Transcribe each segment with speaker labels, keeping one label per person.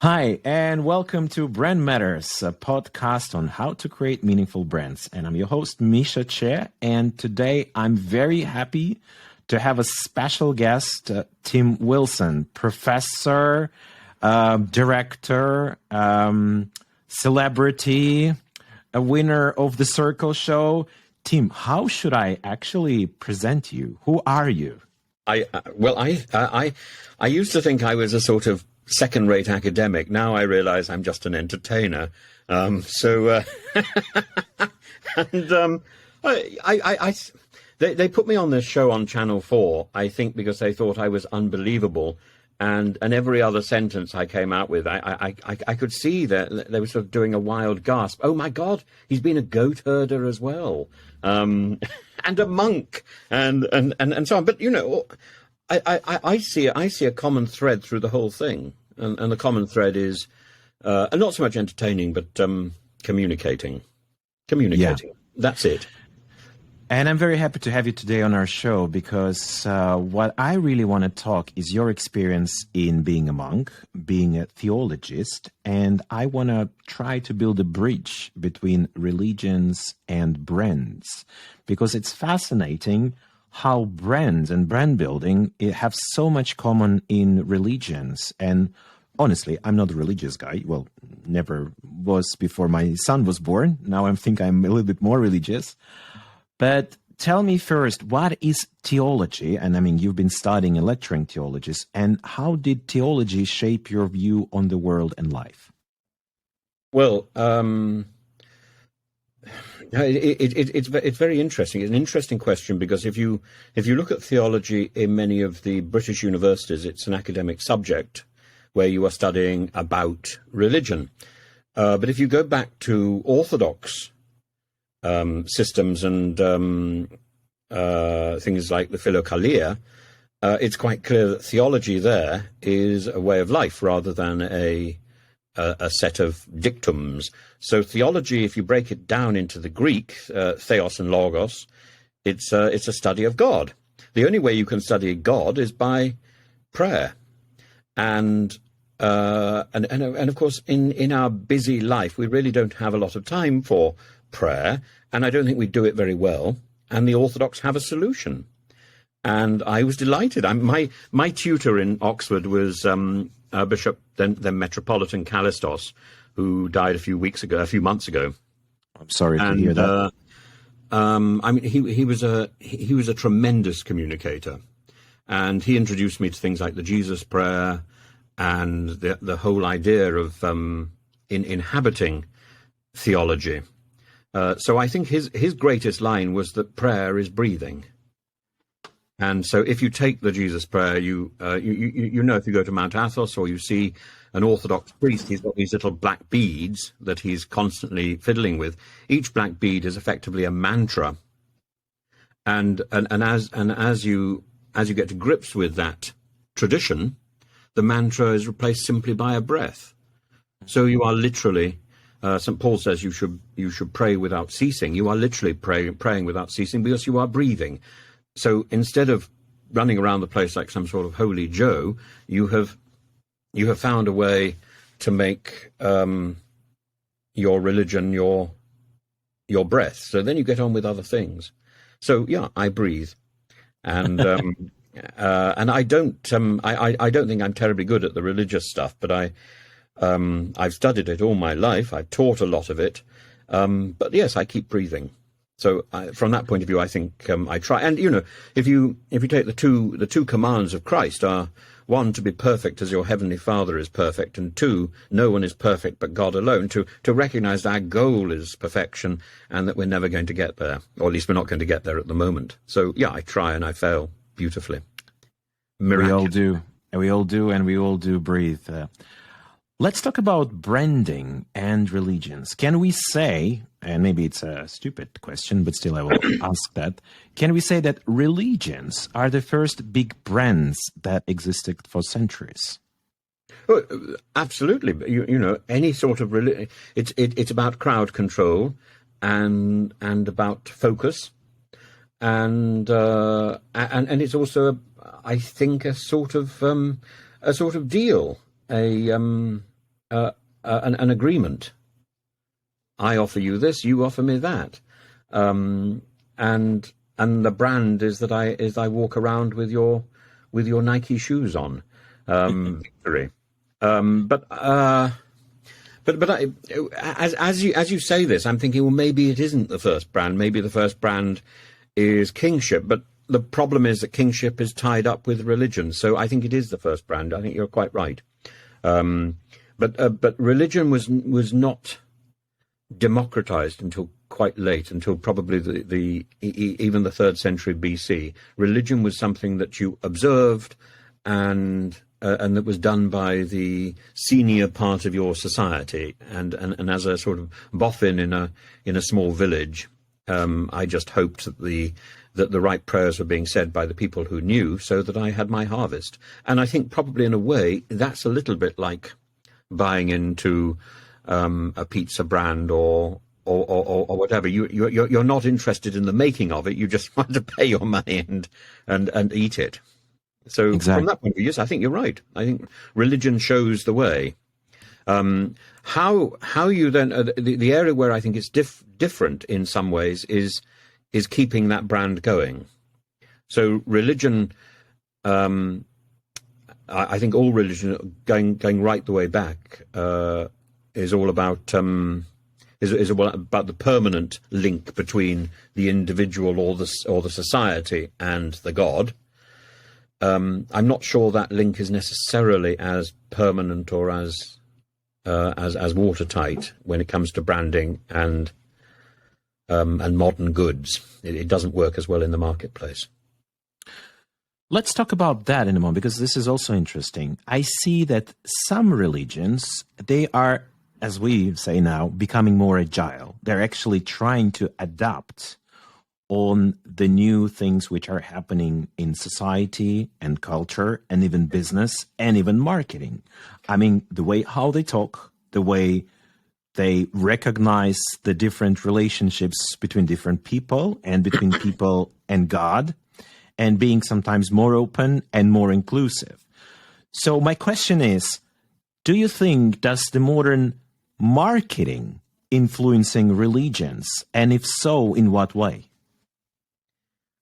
Speaker 1: Hi, and welcome to Brand Matters, a podcast on how to create meaningful brands. And I'm your host, Misha Che. And today I'm very happy to have a special guest, Tim Wilson, professor, director, celebrity, a winner of the Circle Show. Tim, how should I actually present you? Who are you?
Speaker 2: I used to think I was a sort of second-rate academic. Now I realize I'm just an entertainer. And they put me on this show on Channel 4, I think, because they thought I was unbelievable. And every other sentence I came out with, I could see that they were sort of doing a wild gasp. Oh my God, he's been a goat herder as well, and a monk, and so on. But you know, I see a common thread through the whole thing, and the common thread is not so much entertaining, but communicating. Yeah. That's it.
Speaker 1: And I'm very happy to have you today on our show because what I really want to talk is your experience in being a monk, being a theologist, and I want to try to build a bridge between religions and brands because it's fascinating how brands and brand building have so much common in religions. And honestly, I'm not a religious guy. Well, never was before my son was born. Now I think I'm a little bit more religious. But tell me first, what is theology? And I mean, you've been studying and lecturing theologies. And how did theology shape your view on the world and life?
Speaker 2: Well, it's very interesting. It's an interesting question because if you look at theology in many of the British universities, it's an academic subject where you are studying about religion. But if you go back to Orthodox systems and things like the Philokalia, it's quite clear that theology there is a way of life rather than a set of dictums. So theology, if you break it down into the Greek, theos and logos, it's a study of God. The only way you can study God is by prayer, and of course, in our busy life, we really don't have a lot of time for prayer, and I don't think we do it very well. And the Orthodox have a solution, and I was delighted. My tutor in Oxford was Bishop then Metropolitan Callistos, who died a few months ago.
Speaker 1: I'm sorry to hear that.
Speaker 2: I mean, he was a tremendous communicator, and he introduced me to things like the Jesus Prayer and the whole idea of inhabiting theology. So I think his greatest line was that prayer is breathing. And so if you take the Jesus Prayer, you know, if you go to Mount Athos or you see an Orthodox priest, he's got these little black beads that he's constantly fiddling with. Each black bead is effectively a mantra. And as you get to grips with that tradition, the mantra is replaced simply by a breath. So you are literally, St. Paul says you should pray without ceasing. You are literally praying without ceasing because you are breathing. So instead of running around the place like some sort of holy Joe, you have found a way to make your religion your breath. So then you get on with other things. So yeah, I breathe, and and I don't think I'm terribly good at the religious stuff, but I've studied it all my life. I've taught a lot of it, but yes, I keep breathing. So from that point of view, I think I try. And you know, if you take the two commands of Christ are, one, to be perfect as your heavenly Father is perfect, and two, no one is perfect but God alone. To recognize that our goal is perfection, and that we're never going to get there, or at least we're not going to get there at the moment. So yeah, I try and I fail beautifully.
Speaker 1: We all do, and we all do breathe. Let's talk about branding and religions. Can we say, and maybe it's a stupid question, but still I will ask that, can we say that religions are the first big brands that existed for centuries?
Speaker 2: Oh, absolutely. You know, any sort of religion, it's about crowd control and about focus, and it's also, I think, a sort of deal, an agreement. I offer you this, you offer me that, and the brand is that I walk around with your Nike shoes on, victory. But as you say this, I'm thinking, well, maybe it isn't the first brand. Maybe the first brand is kingship. But the problem is that kingship is tied up with religion. So I think it is the first brand. I think you're quite right. But religion was not democratized until quite late, until probably even the 3rd century BC. Religion was something that you observed and that was done by the senior part of your society, and as a sort of boffin in a small village, I just hoped that the right prayers were being said by the people who knew, so that I had my harvest. And I think probably in a way that's a little bit like buying into a pizza brand or whatever. You're not interested in the making of it. You just want to pay your money and eat it. So
Speaker 1: Exactly.
Speaker 2: from that point of view, yes, I think you're right. I think religion shows the way. How you then the area where I think it's different in some ways is keeping that brand going. So religion, I think all religion going right the way back is all about is about the permanent link between the individual or the society and the God. I'm not sure that link is necessarily as permanent or as watertight when it comes to branding and modern goods. It doesn't work as well in the marketplace.
Speaker 1: Let's talk about that in a moment, because this is also interesting. I see that some religions, they are, as we say now, becoming more agile. They're actually trying to adapt on the new things which are happening in society and culture and even business and even marketing. I mean, the way how they talk, the way they recognize the different relationships between different people and between people and God, and being sometimes more open and more inclusive. So my question is, do you think, does the modern marketing influencing religions? And if so, in what way?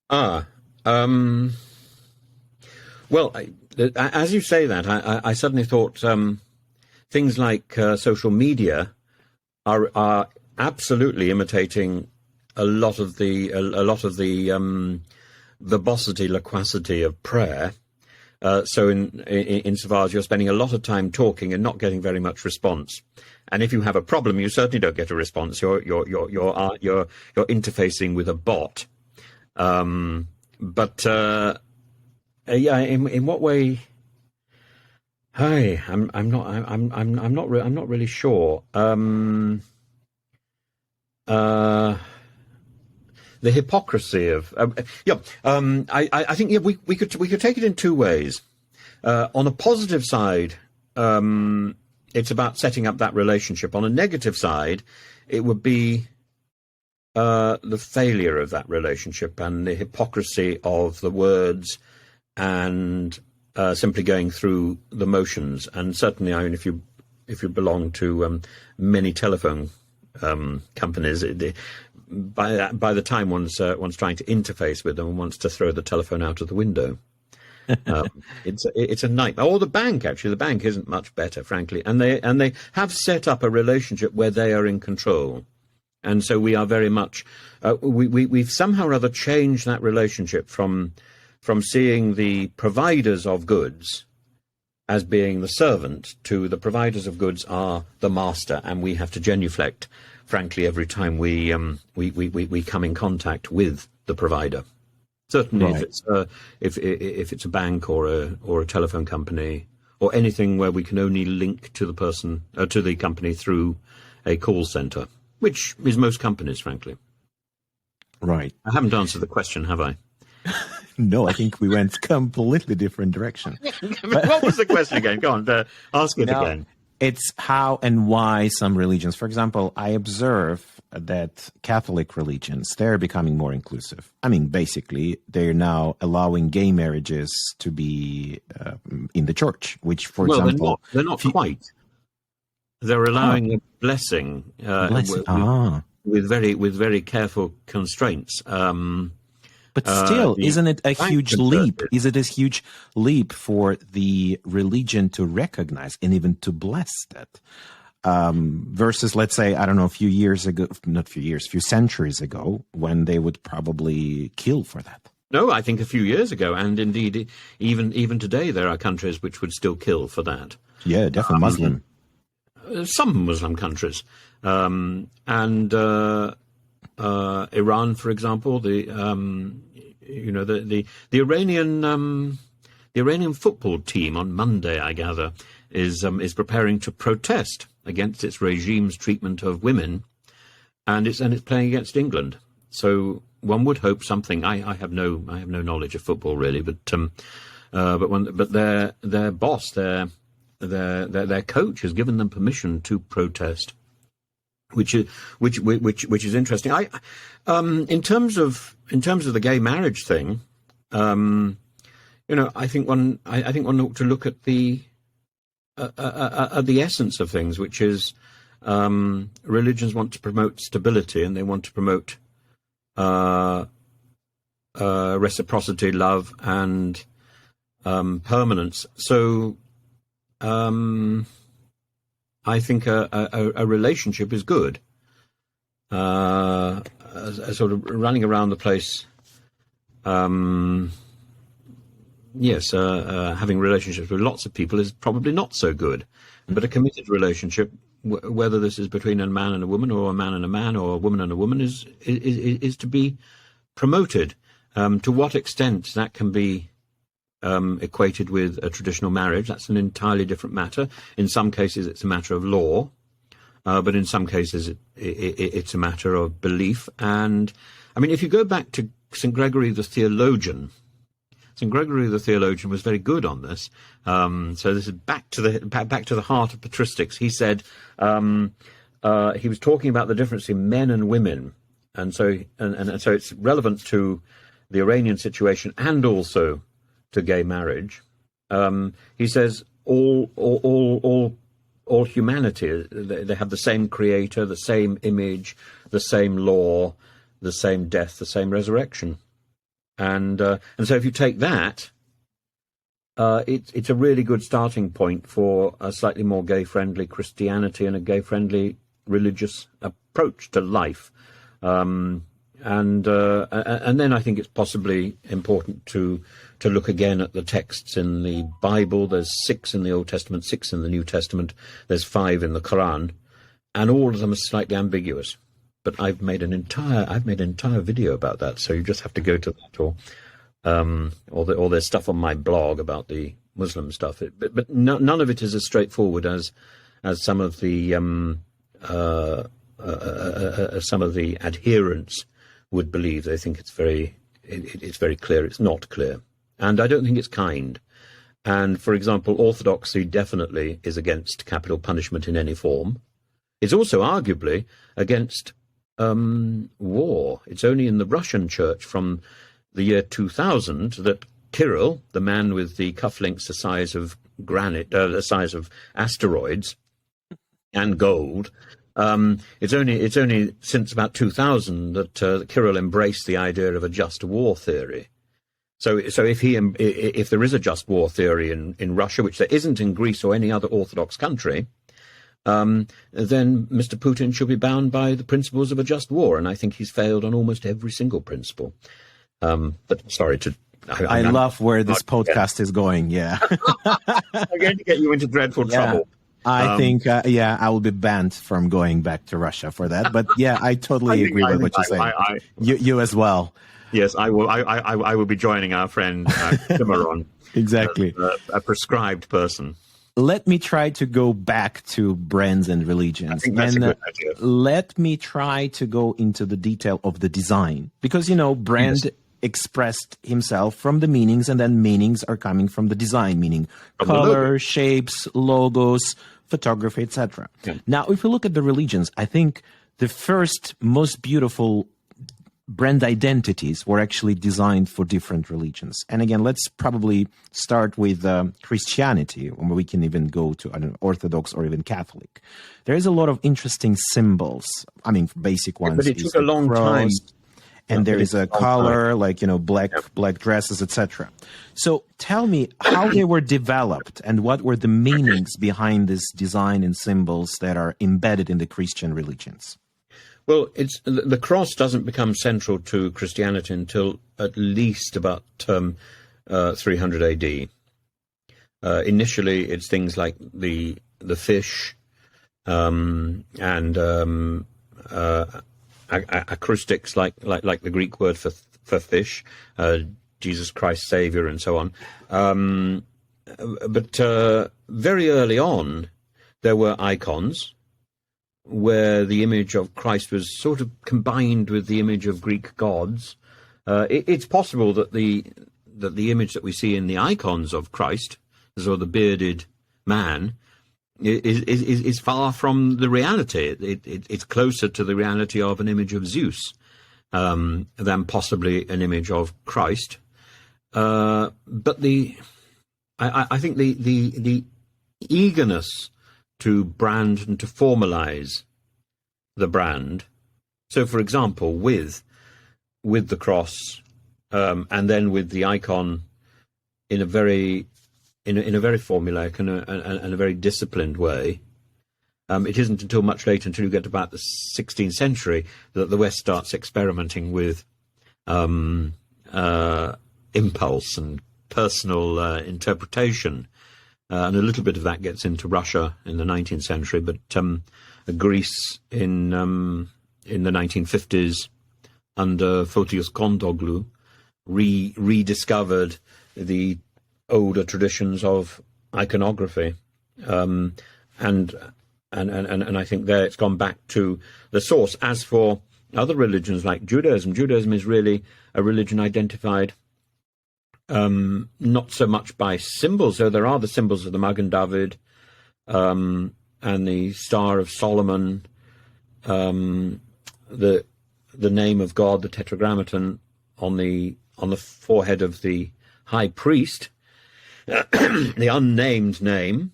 Speaker 2: Well, as you say that, I suddenly thought things like social media are absolutely imitating a lot of the verbosity, loquacity of prayer. So insofar as you're spending a lot of time talking and not getting very much response, and if you have a problem, you certainly don't get a response. You're interfacing with a bot. In what way? Hi, I'm not really sure. The hypocrisy of I think we could take it in two ways. On a positive side, it's about setting up that relationship. On a negative side, it would be the failure of that relationship and the hypocrisy of the words and simply going through the motions. And certainly, I mean, if you belong to many telephone companies, by the time one's trying to interface with them and wants to throw the telephone out of the window, it's a nightmare. Or the bank, actually, the bank isn't much better, frankly. And they have set up a relationship where they are in control. And so we are very much, we've somehow or other changed that relationship from seeing the providers of goods as being the servant to the providers of goods are the master, and we have to genuflect, frankly, every time we come in contact with the provider. Certainly, right. if it's a bank or a telephone company or anything where we can only link to the person to the company through a call center, which is most companies, frankly.
Speaker 1: Right.
Speaker 2: I haven't answered the question, have I?
Speaker 1: No, I think we went completely different direction.
Speaker 2: What was the question again? Go on, ask it again.
Speaker 1: It's how and why some religions, for example, I observe that Catholic religions, they're becoming more inclusive. I mean, basically, they're now allowing gay marriages to be in the church, which, for example...
Speaker 2: They're not quite. They're allowing a blessing,
Speaker 1: Blessing. Ah.
Speaker 2: with very careful constraints.
Speaker 1: But still,
Speaker 2: The
Speaker 1: isn't it a huge leap?
Speaker 2: conservative-
Speaker 1: Is it a huge leap for the religion to recognize and even to bless that? Versus, let's say, I don't know, a few years ago, not few years, few centuries ago, when they would probably kill for that.
Speaker 2: No, I think a few years ago, and indeed even today, there are countries which would still kill for that.
Speaker 1: Yeah, definitely Muslim.
Speaker 2: Some Muslim countries, and Iran, for example, the Iranian football team on Monday, I gather, is preparing to protest against its regime's treatment of women, and it's playing against England. So one would hope something. I have no knowledge of football really, but their boss, their coach, has given them permission to protest, which is interesting. In terms of the gay marriage thing, I think one ought to look at the essence of things, which is religions want to promote stability and they want to promote reciprocity, love, and permanence. So I think a relationship is good. A sort of running around the place, having relationships with lots of people is probably not so good. But a committed relationship, whether this is between a man and a woman, or a man and a man, or a woman and a woman, is to be promoted. To what extent that can be equated with a traditional marriage, that's an entirely different matter. In some cases, it's a matter of law, but in some cases, it's a matter of belief. And I mean, if you go back to St. Gregory the Theologian, St. Gregory the Theologian was very good on this. So this is back to the heart of patristics. He said he was talking about the difference in men and women, and so it's relevant to the Iranian situation and also to gay marriage. He says all humanity, they have the same creator, the same image, the same law, the same death, the same resurrection. And so if you take that, it's a really good starting point for a slightly more gay-friendly Christianity and a gay-friendly religious approach to life. And then I think it's possibly important to look again at the texts in the Bible. There's 6 in the Old Testament, 6 in the New Testament. There's 5 in the Quran, and all of them are slightly ambiguous. But I've made an entire video about that, so you just have to go to that, or there's stuff on my blog about the Muslim stuff. But none of it is as straightforward as some of the adherents would believe. They think it's very clear. It's not clear, and I don't think it's kind. And for example, orthodoxy definitely is against capital punishment in any form. It's also arguably against war. It's only in the Russian church from the year 2000 that Kirill, the man with the cufflinks the size of granite, the size of asteroids and gold, it's only since about 2000 that Kirill embraced the idea of a just war theory. So if there is a just war theory in Russia, which there isn't in Greece or any other Orthodox country, then Mr. Putin should be bound by the principles of a just war, and I think he's failed on almost every single principle. But sorry to...
Speaker 1: I love where this podcast is going, yeah.
Speaker 2: I'm going to get you into dreadful trouble.
Speaker 1: I think, I will be banned from going back to Russia for that. But yeah, I totally agree with what you're saying. You as well.
Speaker 2: Yes, I will. I will be joining our friend Cimarron.
Speaker 1: Exactly.
Speaker 2: A prescribed person.
Speaker 1: Let me try to go back to brands and religions.
Speaker 2: I think that's a good idea.
Speaker 1: Let me try to go into the detail of the design. Because, brand expressed himself from the meanings, and then meanings are coming from the design, meaning color, shapes, logos, photography, etc. Yeah. Now, if we look at the religions, I think the first most beautiful brand identities were actually designed for different religions. And again, let's probably start with Christianity, or we can even go to Orthodox or even Catholic. There is a lot of interesting symbols. I mean, basic ones.
Speaker 2: But it took a long time.
Speaker 1: And there is a color, like, black dresses, etc. So tell me how they were developed and what were the meanings behind this design and symbols that are embedded in the Christian religions.
Speaker 2: Well, the cross doesn't become central to Christianity until at least about 300 AD. Initially, it's things like the fish and acrostics like the Greek word for fish, Jesus Christ Savior, and so on. But very early on, there were icons where the image of Christ was sort of combined with the image of Greek gods. It's possible that the image that we see in the icons of Christ, so the bearded man, is far from the reality. It's closer to the reality of an image of Zeus than possibly an image of Christ. But I think the eagerness to brand and to formalize the brand. So, for example, with the cross and then with the icon in a very formulaic and a very disciplined way. It isn't until much later, until you get to about the 16th century, that the West starts experimenting with impulse and personal interpretation. And a little bit of that gets into Russia in the 19th century, but Greece in the 1950s under Fotios Kondoglu rediscovered the older traditions of iconography, and I think there it's gone back to the source. As for other religions like Judaism is really a religion identified not so much by symbols, though there are the symbols of the Magen David and the Star of Solomon, the name of God, the Tetragrammaton on the forehead of the high priest, the unnamed name.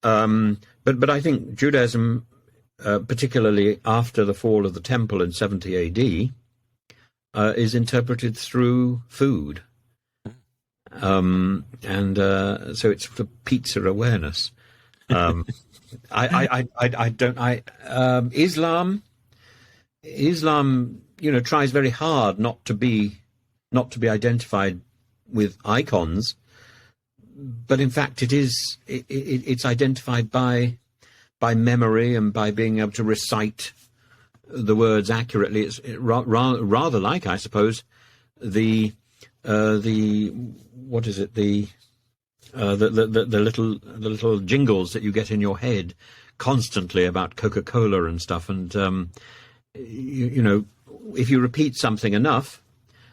Speaker 2: But I think Judaism, particularly after the fall of the temple in 70 AD, is interpreted through food. So it's sort of pizza awareness. Islam, tries very hard not to be identified with icons, but in fact it's identified by memory and by being able to recite the words accurately. It's rather like, I suppose, the what is it, the little jingles that you get in your head constantly about Coca-Cola and stuff, and if you repeat something enough,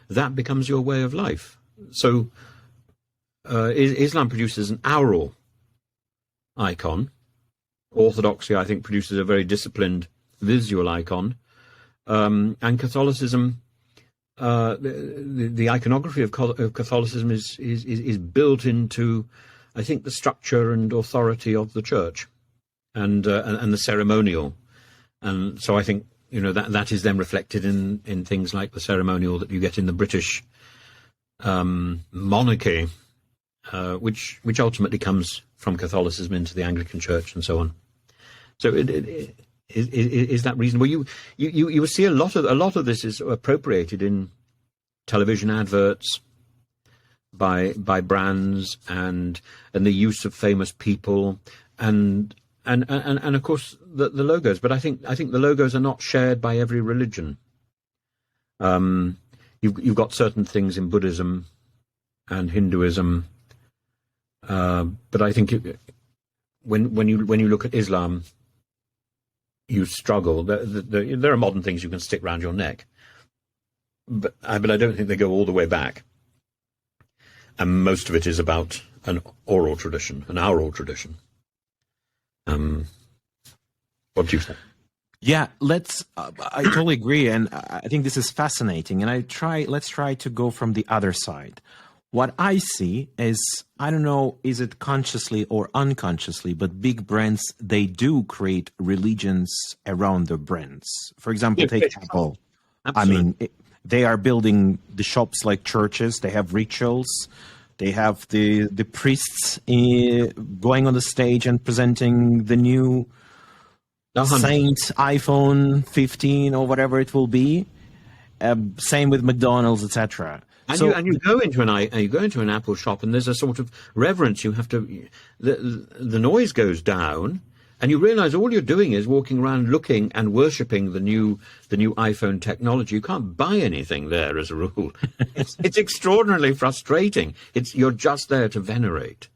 Speaker 2: that becomes your way of life. So Islam produces an aural icon. Orthodoxy, I think, produces a very disciplined visual icon, and Catholicism, the iconography of Catholicism is built into, I think, the structure and authority of the church, and the ceremonial, and so I think that is then reflected in things like the ceremonial that you get in the British monarchy, which ultimately comes from Catholicism into the Anglican Church and so on. So is that reasonable? You will see a lot of this is appropriated in television adverts by brands and the use of famous people and of course the logos. But I think the logos are not shared by every religion. You've got certain things in Buddhism and Hinduism, but I think when you look at Islam, you struggle. There are modern things you can stick around your neck, but I don't think they go all the way back. And most of it is about an oral tradition, an aural tradition. What do you think?
Speaker 1: Yeah, let's. I totally agree, and I think this is fascinating. And let's try to go from the other side. What I see is, I don't know, is it consciously or unconsciously, but big brands, they do create religions around their brands. For example,
Speaker 2: Yeah,
Speaker 1: take Apple. I
Speaker 2: absolutely.
Speaker 1: mean, they are building the shops like churches. They have rituals. They have the priests going on the stage and presenting the new
Speaker 2: 100%.
Speaker 1: Saint iPhone 15 or whatever it will be. Same with McDonald's, etc.
Speaker 2: And
Speaker 1: So
Speaker 2: you go into an Apple shop, and there's a sort of reverence. You have to, the noise goes down, and you realise all you're doing is walking around looking and worshipping the new iPhone technology. You can't buy anything there as a rule. It's extraordinarily frustrating. You're just there to venerate.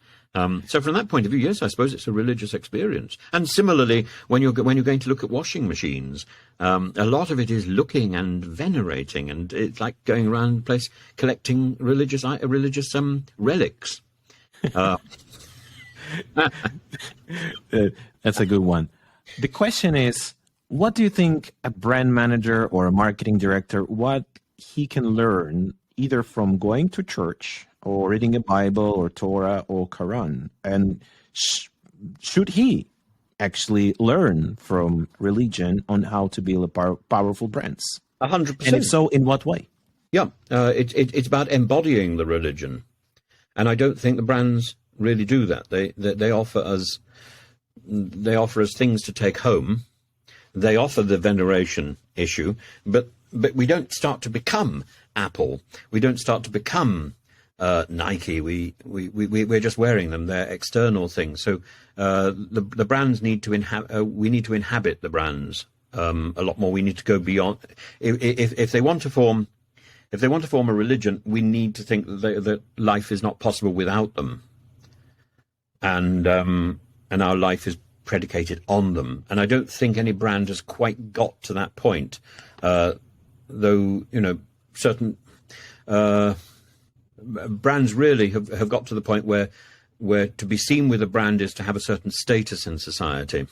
Speaker 2: So from that point of view, yes, I suppose it's a religious experience. And similarly, when you're going to look at washing machines, a lot of it is looking and venerating, and it's like going around the place collecting religious relics.
Speaker 1: that's a good one. The question is, what do you think a brand manager or a marketing director, what he can learn either from going to church or reading a Bible or Torah or Quran? And should he actually learn from religion on how to build powerful brands? And if
Speaker 2: 100%.
Speaker 1: so, in what way?
Speaker 2: Yeah, it's about embodying the religion, and I don't think the brands really do that. They offer us things to take home. They offer the veneration issue, but we don't start to become Apple. We don't start to become Nike. We're just wearing them. They're external things. So the brands need to we need to inhabit the brands a lot more. We need to go beyond. If they want to form a religion, we need to think that life is not possible without them, and our life is predicated on them. And I don't think any brand has quite got to that point, though certain brands really have got to the point where to be seen with a brand is to have a certain status in society.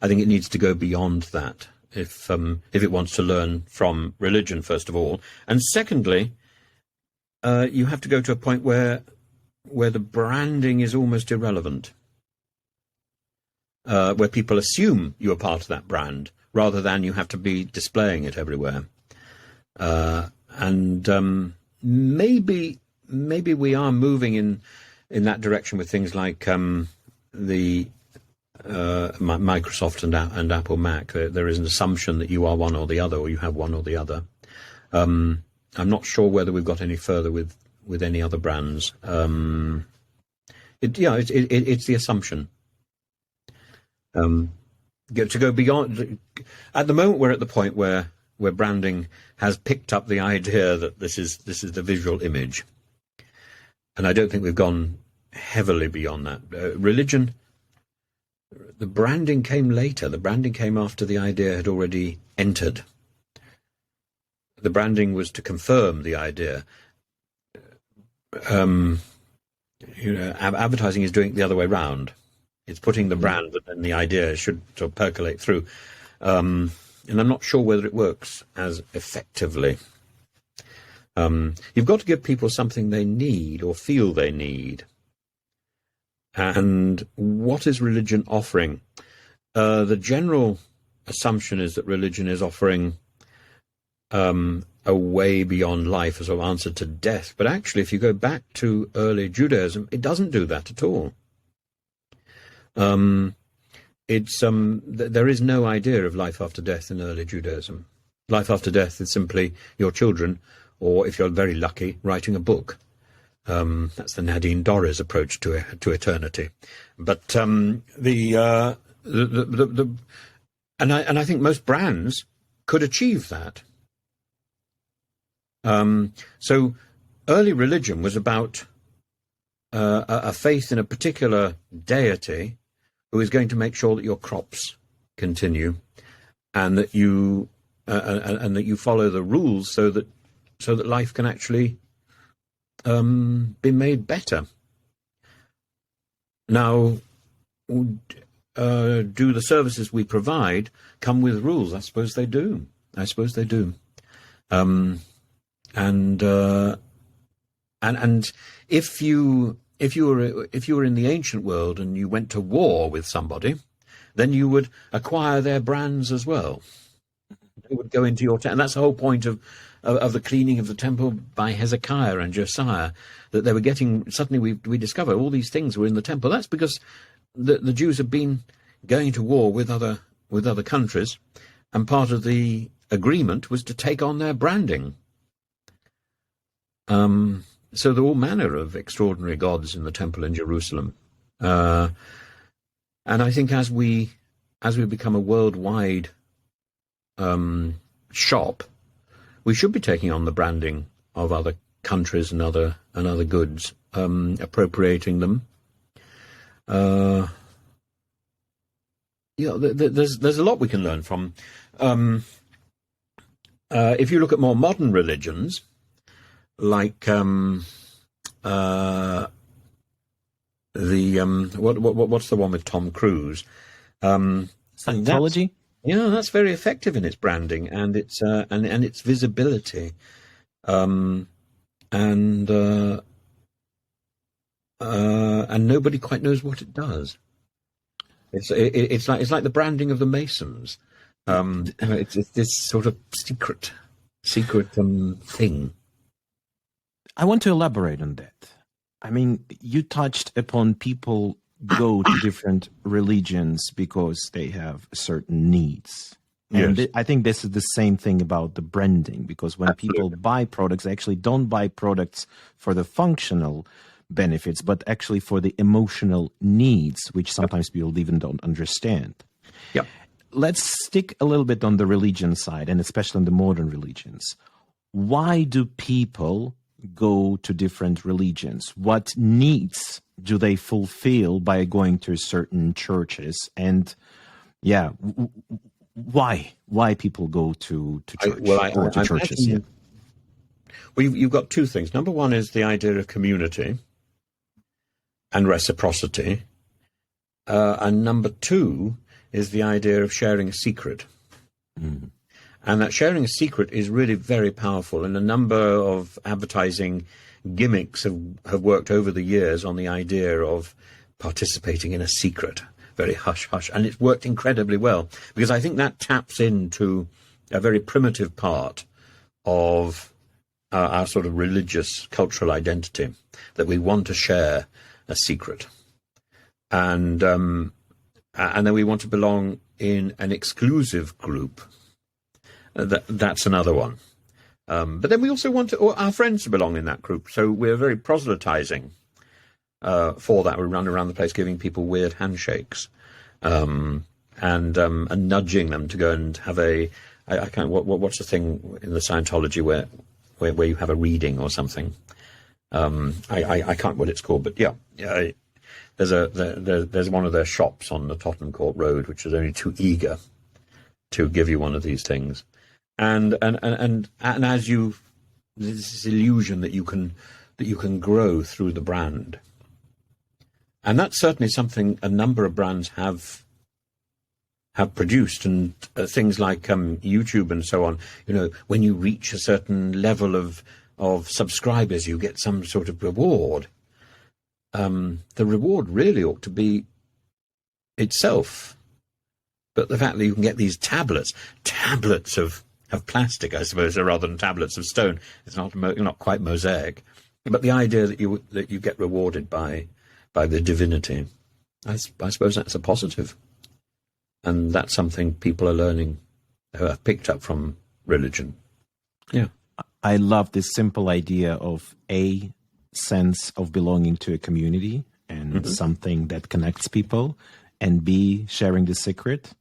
Speaker 2: I think it needs to go beyond that if it wants to learn from religion, first of all, and secondly, you have to go to a point where the branding is almost irrelevant, where people assume you're part of that brand rather than you have to be displaying it everywhere. And maybe we are moving in that direction with things like the Microsoft and Apple Mac. There is an assumption that you are one or the other, or you have one or the other. I'm not sure whether we've got any further with any other brands. It's the assumption. To go beyond. At the moment, we're at the point where branding has picked up the idea that this is the visual image, and I don't think we've gone heavily beyond that. Religion, the branding came later. The branding came after the idea had already entered. The branding was to confirm the idea. Advertising is doing it the other way round. It's putting the brand, but then the idea should sort of percolate through. And I'm not sure whether it works as effectively. You've got to give people something they need or feel they need. And what is religion offering? The general assumption is that religion is offering a way beyond life as an answer to death. But actually, if you go back to early Judaism, it doesn't do that at all. There is no idea of life after death in early Judaism. Life after death is simply your children, or if you're very lucky, writing a book. That's the Nadine Dorries approach to eternity. But and I think most brands could achieve that. So early religion was about a faith in a particular deity who is going to make sure that your crops continue, and that you follow the rules so that life can actually be made better. Now, do the services we provide come with rules? I suppose they do. And if you were in the ancient world and you went to war with somebody, then you would acquire their brands as well. They would go into your and that's the whole point of the cleaning of the temple by Hezekiah and Josiah, that they were getting. Suddenly we discover all these things were in the temple. That's because the Jews have been going to war with other countries, and part of the agreement was to take on their branding. So there are all manner of extraordinary gods in the temple in Jerusalem, and I think as we become a worldwide shop, we should be taking on the branding of other countries and other goods, appropriating them. There's a lot we can learn from. If you look at more modern religions, like what's the one with Tom Cruise?
Speaker 1: Theology.
Speaker 2: Yeah, that's very effective in its branding and its and its visibility, and nobody quite knows what it does. It's like the branding of the Masons. It's this sort of secret thing.
Speaker 1: I want to elaborate on that. I mean, you touched upon people go to different religions because they have certain needs. And
Speaker 2: Yes.
Speaker 1: I think this is the same thing about the branding, because when people buy products, they actually don't buy products for the functional benefits, but actually for the emotional needs, which sometimes people even don't understand.
Speaker 2: Yep.
Speaker 1: Let's stick a little bit on the religion side, and especially on the modern religions. Why do people go to different religions? What needs do they fulfill by going to certain churches? And why people go to church or to churches?
Speaker 2: Imagine, you've got two things. Number one is the idea of community and reciprocity, and number two is the idea of sharing a secret. And that sharing a secret is really very powerful, and a number of advertising gimmicks have worked over the years on the idea of participating in a secret, very hush-hush, and it's worked incredibly well, because I think that taps into a very primitive part of our sort of religious cultural identity, that we want to share a secret, and then we want to belong in an exclusive group. That's another one. But then we also want our friends to belong in that group. So we're very proselytizing for that. We run around the place giving people weird handshakes and nudging them to go and have what's the thing in the Scientology where you have a reading or something? I can't what it's called, but yeah. There's one of their shops on the Tottenham Court Road which is only too eager to give you one of these things. And as this illusion that you can grow through the brand, and that's certainly something a number of brands have produced, and things like YouTube and so on. You know, when you reach a certain level of subscribers, you get some sort of reward. The reward really ought to be itself, but the fact that you can get these tablets of plastic, I suppose, rather than tablets of stone. It's not quite mosaic, but the idea that you get rewarded by the divinity, I suppose that's a positive, and that's something people are learning, have picked up from religion. Yeah,
Speaker 1: I love this simple idea of a sense of belonging to a community and something that connects people, and B, sharing the secret.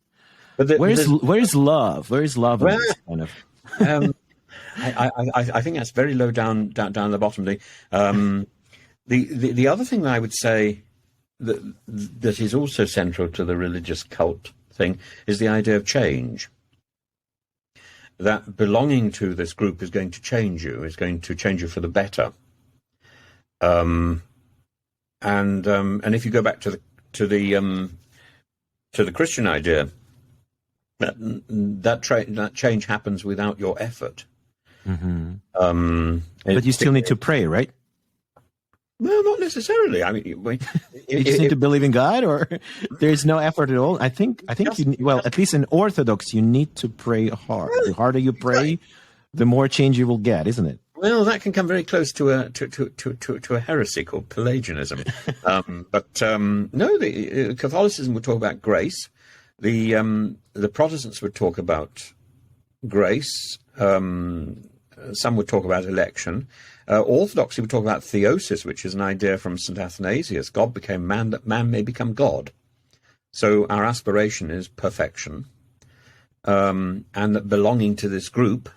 Speaker 1: But where's love? Where's love in this kind of?
Speaker 2: I think that's very low down the bottom. The other thing that I would say that is also central to the religious cult thing is the idea of change. That belonging to this group is going to change you. Is going to change you for the better. And if you go back to the to the Christian idea that change happens without your effort.
Speaker 1: But you still need to pray, right?
Speaker 2: Well, not necessarily. I mean,
Speaker 1: You just need to believe in God, or there's no effort at all. I think well, at least in Orthodox, you need to pray hard. The harder you pray, the more change you will get, isn't it?
Speaker 2: Well, that can come very close to a heresy called Pelagianism. But no, the Catholicism would talk about grace. The Protestants would talk about grace. Some would talk about election. Orthodoxy would talk about theosis, which is an idea from St. Athanasius. God became man that man may become God. So our aspiration is perfection. And that belonging to this group,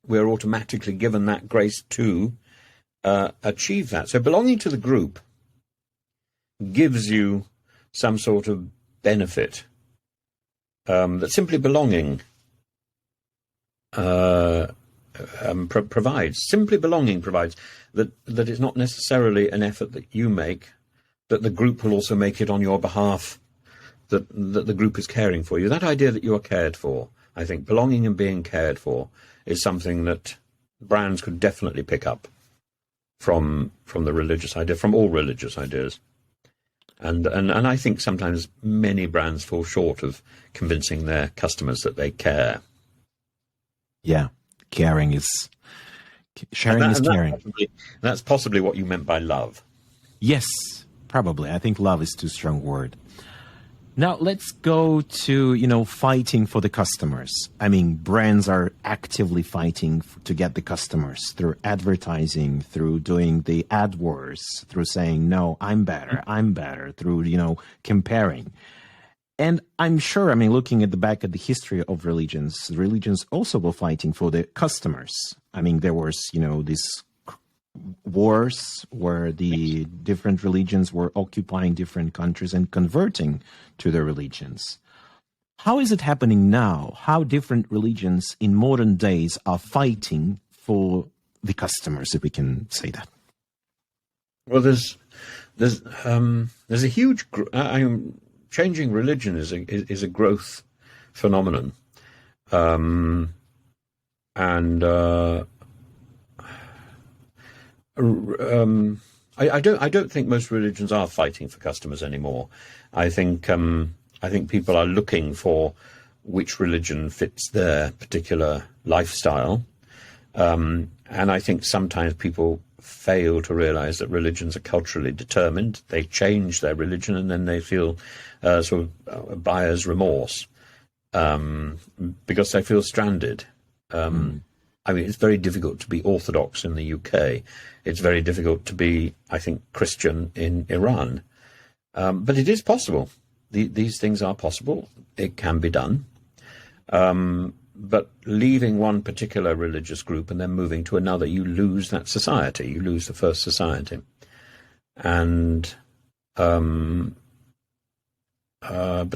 Speaker 2: we're automatically given that grace to achieve that. So belonging to the group gives you some sort of benefit that simply belonging provides. Simply belonging provides that it's not necessarily an effort that you make, that the group will also make it on your behalf, that the group is caring for you. That idea that you are cared for, I think belonging and being cared for is something that brands could definitely pick up from the religious idea, from all religious ideas. And I think sometimes many brands fall short of convincing their customers that they care.
Speaker 1: Yeah, sharing is caring.
Speaker 2: That's possibly what you meant by love.
Speaker 1: Yes, probably. I think love is too strong a word. Now let's go to, fighting for the customers. I mean, brands are actively fighting to get the customers through advertising, through doing the ad wars, through saying, no, I'm better, through, comparing. And I'm sure, looking at the back at the history of religions also were fighting for the customers. I mean, there was, these wars where the different religions were occupying different countries and converting to their religions. How is it happening now? How different religions in modern days are fighting for the customers, if we can say that?
Speaker 2: Well, there's a huge. Changing religion is a growth phenomenon, I don't think most religions are fighting for customers anymore. I think people are looking for which religion fits their particular lifestyle, and I think sometimes people fail to realize that religions are culturally determined. They change their religion and then they feel sort of buyer's remorse because they feel stranded. It's very difficult to be Orthodox in the UK. It's very difficult to be, I think, Christian in Iran. But it is possible. These things are possible. It can be done. But leaving one particular religious group and then moving to another, you lose that society. You lose the first society. And but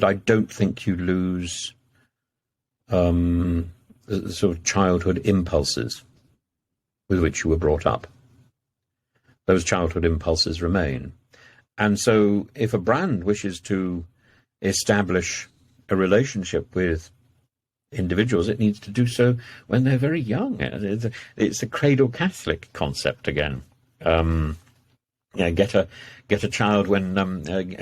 Speaker 2: I don't think you lose the sort of childhood impulses with which you were brought up. Those childhood impulses remain. And so if a brand wishes to establish a relationship with individuals, it needs to do so when they're very young. It's a cradle Catholic concept again. Get a child when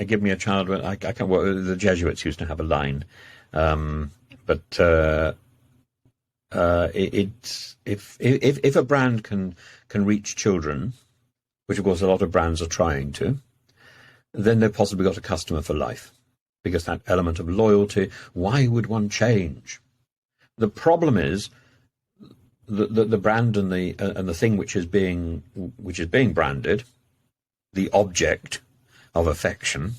Speaker 2: give me a child when I can't. Well, the Jesuits used to have a line, it's if a brand can reach children, which of course a lot of brands are trying to, then they've possibly got a customer for life, because that element of loyalty. Why would one change? The problem is the brand and the thing which is being branded, the object of affection,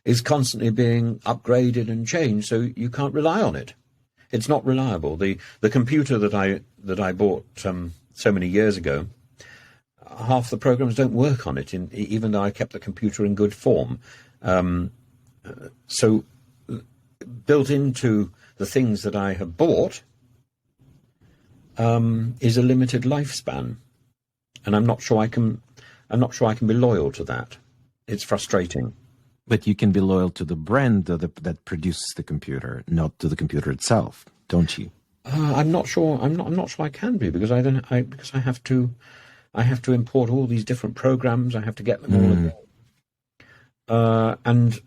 Speaker 2: is constantly being upgraded and changed, so you can't rely on it. It's not reliable. The computer that I bought so many years ago, half the programs don't work on it, even though I kept the computer in good form. So built into the things that I have bought is a limited lifespan, and I'm not sure I can be loyal to that. It's frustrating.
Speaker 1: But you can be loyal to the brand that produces the computer, not to the computer itself, don't you?
Speaker 2: I'm not sure. I'm not sure I can be, because because I have to import all these different programs. I have to get them all again. And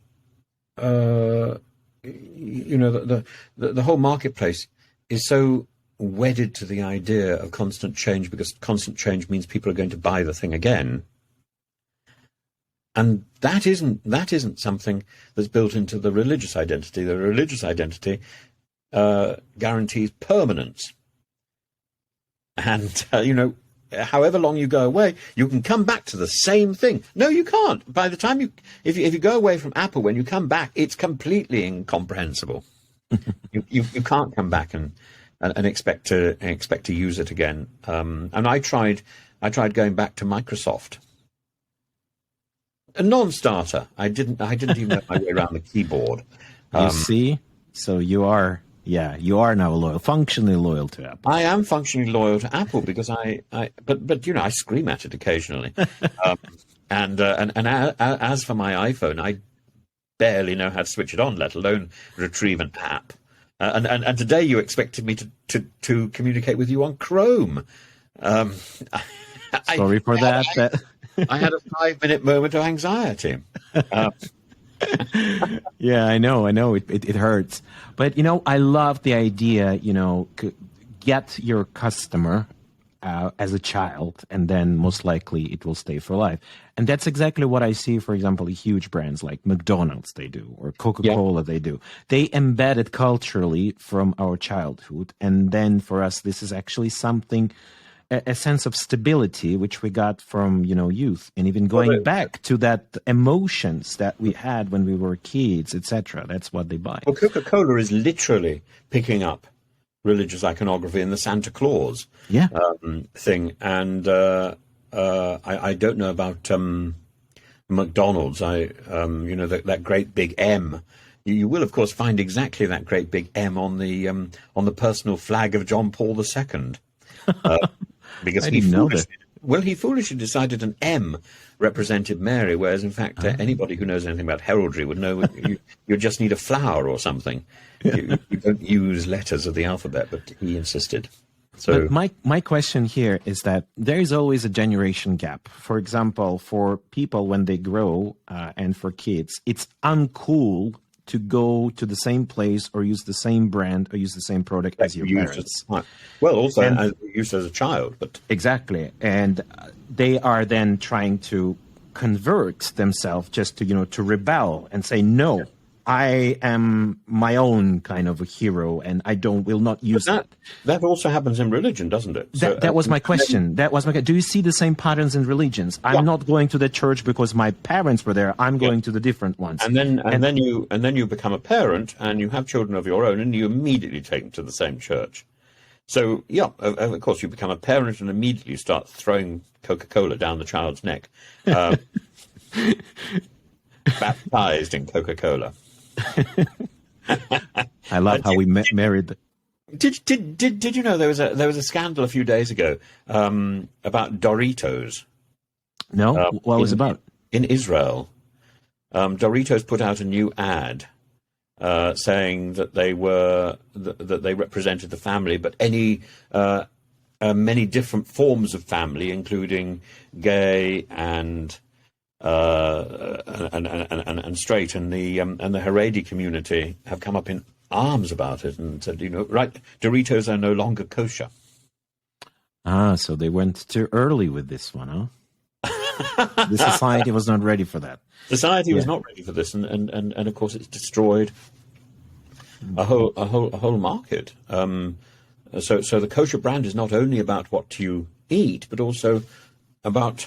Speaker 2: you know, the whole marketplace is so wedded to the idea of constant change, because constant change means people are going to buy the thing again. And that isn't something that's built into the religious identity. The religious identity guarantees permanence. And, you know, however long you go away, you can come back to the same thing. No, you can't. By the time if you go away from Apple, when you come back, it's completely incomprehensible. you can't come back and expect to use it again. And I tried going back to Microsoft. A non-starter. I didn't even know my way around the keyboard.
Speaker 1: You see, so you are now functionally loyal to Apple.
Speaker 2: I am functionally loyal to Apple because but you know, I scream at it occasionally. And as for my iPhone, I barely know how to switch it on, let alone retrieve an app. And today you expected me to communicate with you on Chrome.
Speaker 1: Sorry for that.
Speaker 2: I had a 5-minute moment of anxiety.
Speaker 1: Yeah, I know. It hurts. But, you know, I love the idea, you know, get your customer as a child, and then most likely it will stay for life. And that's exactly what I see, for example, huge brands like McDonald's, they do, or Coca-Cola, they do. They embed it culturally from our childhood. And then for us, this is actually something, a sense of stability, which we got from, you know, youth, and even going back to that emotions that we had when we were kids, etc. That's what they buy.
Speaker 2: Well, Coca-Cola is literally picking up religious iconography in the Santa Claus thing. And I don't know about McDonald's. You know, that great big M. You will, of course, find exactly that great big M on the personal flag of John Paul II. Because he foolishly decided an M represented Mary, whereas in fact anybody who knows anything about heraldry would know you just need a flower or something. You don't use letters of the alphabet, but he insisted. So
Speaker 1: but my question here is that there is always a generation gap. For example, for people when they grow and for kids, it's uncool to go to the same place or use the same brand or use the same product as your parents.
Speaker 2: Well, also as used as a child. But
Speaker 1: exactly. And they are then trying to convert themselves just to, you know, to rebel and say, no, I am my own kind of a hero and I will not use that.
Speaker 2: That also happens in religion, doesn't it?
Speaker 1: That was my question. Do you see the same patterns in religions? I'm not going to the church because my parents were there. I'm going to the different ones.
Speaker 2: And then you become a parent and you have children of your own and you immediately take them to the same church. So, of course, you become a parent and immediately start throwing Coca-Cola down the child's neck. Baptized in Coca-Cola.
Speaker 1: I love how we married.
Speaker 2: Did you know there was a scandal a few days ago about Doritos?
Speaker 1: No, what was it about?
Speaker 2: In Israel, Doritos put out a new ad saying that they represented the family, but many different forms of family, including gay and straight, and the Haredi community have come up in arms about it and said, you know, right, Doritos are no longer kosher.
Speaker 1: So they went too early with this one, huh? The society was not ready for that.
Speaker 2: Society was not ready for this, and of course it's destroyed a whole market. So the kosher brand is not only about what you eat, but also about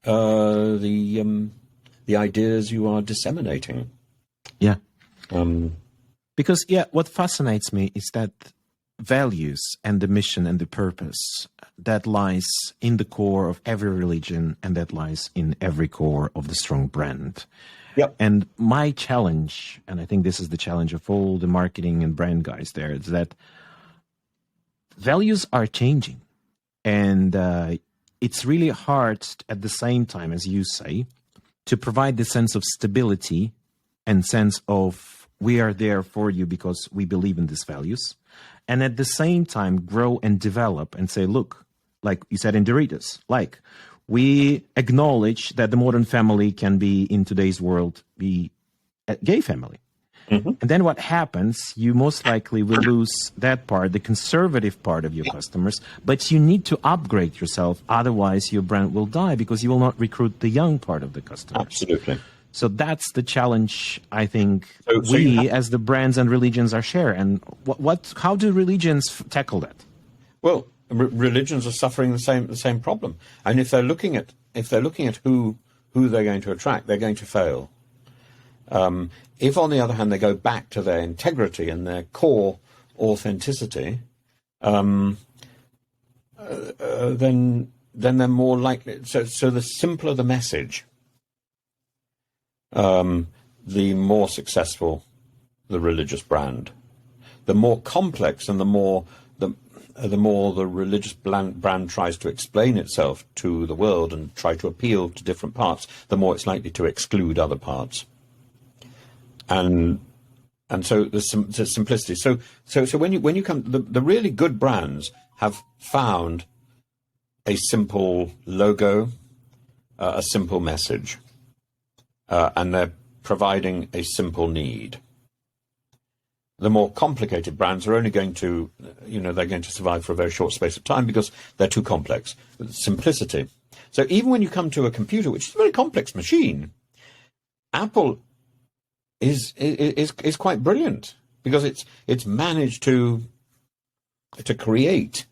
Speaker 2: the ideas you are disseminating.
Speaker 1: Yeah. Because what fascinates me is that values and the mission and the purpose that lies in the core of every religion, and that lies in every core of the strong brand.
Speaker 2: Yep.
Speaker 1: And my challenge, and I think this is the challenge of all the marketing and brand guys there, is that values are changing. And it's really hard at the same time, as you say, to provide the sense of stability and sense of we are there for you because we believe in these values. And at the same time, grow and develop and say, look, like you said in Doritos, like we acknowledge that the modern family can be in today's world be a gay family. Mm-hmm. And then what happens, you most likely will lose that part, the conservative part of your customers, but you need to upgrade yourself. Otherwise, your brand will die because you will not recruit the young part of the customers.
Speaker 2: Absolutely.
Speaker 1: So that's the challenge, I think, we as the brands and religions are share. And how do religions tackle that?
Speaker 2: Well, religions are suffering the same problem. And if they're looking at who they're going to attract, they're going to fail. If, on the other hand, they go back to their integrity and their core authenticity, then they're more likely. So the simpler the message, the more successful the religious brand. The more complex and the more the religious brand tries to explain itself to the world and try to appeal to different parts, the more it's likely to exclude other parts. And so there's some simplicity. So when you come, the really good brands have found a simple logo, a simple message, and they're providing a simple need. The more complicated brands are only going to, they're going to survive for a very short space of time because they're too complex. Simplicity. So even when you come to a computer, which is a very complex machine, Apple is quite brilliant because it's managed to create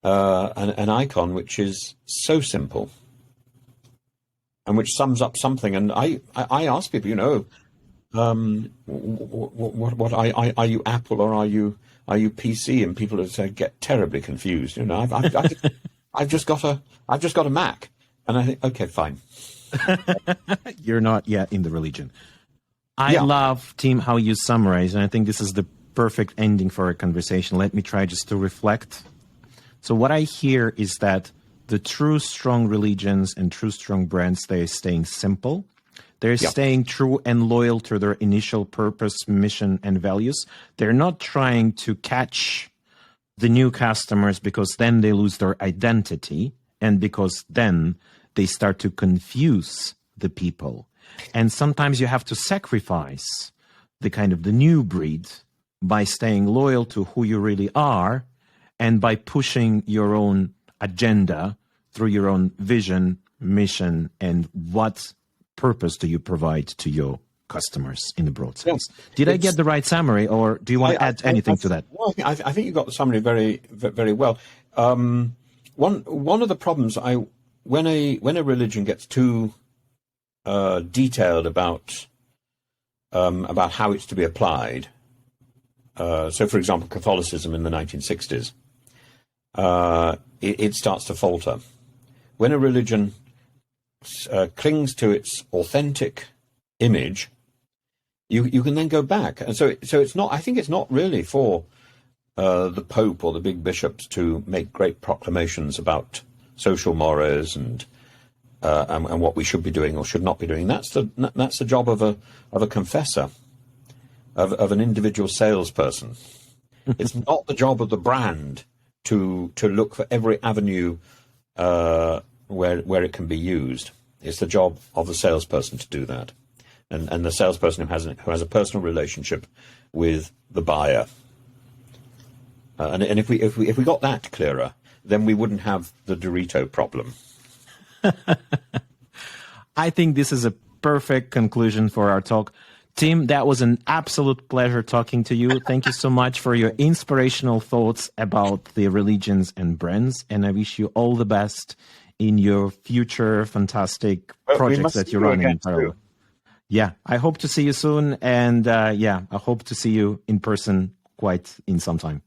Speaker 2: an icon which is so simple and which sums up something. And I ask people, what are you Apple or are you PC? And people get terribly confused. I've just got a Mac, and I think, okay, fine.
Speaker 1: You're not yet in the religion. I love, Tim, how you summarize, and I think this is the perfect ending for our conversation. Let me try just to reflect. So what I hear is that the true strong religions and true strong brands, they're staying simple. They're staying true and loyal to their initial purpose, mission, and values. They're not trying to catch the new customers because then they lose their identity and because then they start to confuse the people. And sometimes you have to sacrifice the new breed by staying loyal to who you really are and by pushing your own agenda through your own vision, mission, and what purpose do you provide to your customers in the broad sense. Did I get the right summary, or do you want to add anything to that?
Speaker 2: Well, I think you got the summary very, very well. One of the problems when a religion gets too detailed about how it's to be applied. So, for example, Catholicism in the 1960s, it starts to falter. When a religion clings to its authentic image, you can then go back. And so it's not. I think it's not really for the Pope or the big bishops to make great proclamations about social mores and what we should be doing or should not be doing. That's the job of a confessor, of an individual salesperson. It's not the job of the brand to look for every avenue where it can be used. It's the job of the salesperson to do that, and the salesperson who has a personal relationship with the buyer. And if we got that clearer, then we wouldn't have the Dorito problem.
Speaker 1: I think this is a perfect conclusion for our talk. Tim, that was an absolute pleasure talking to you. Thank you so much for your inspirational thoughts about the religions and brands, and I wish you all the best in your future fantastic projects that you're running in parallel. Yeah, I hope to see you soon, and I hope to see you in person quite in some time.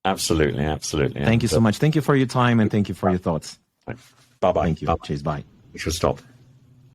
Speaker 2: Absolutely.
Speaker 1: Thank you so much. Thank you for your time, and thank you for your thoughts.
Speaker 2: Bye-bye.
Speaker 1: Thank you.
Speaker 2: Bye-bye.
Speaker 1: Cheers, bye.
Speaker 2: We should stop.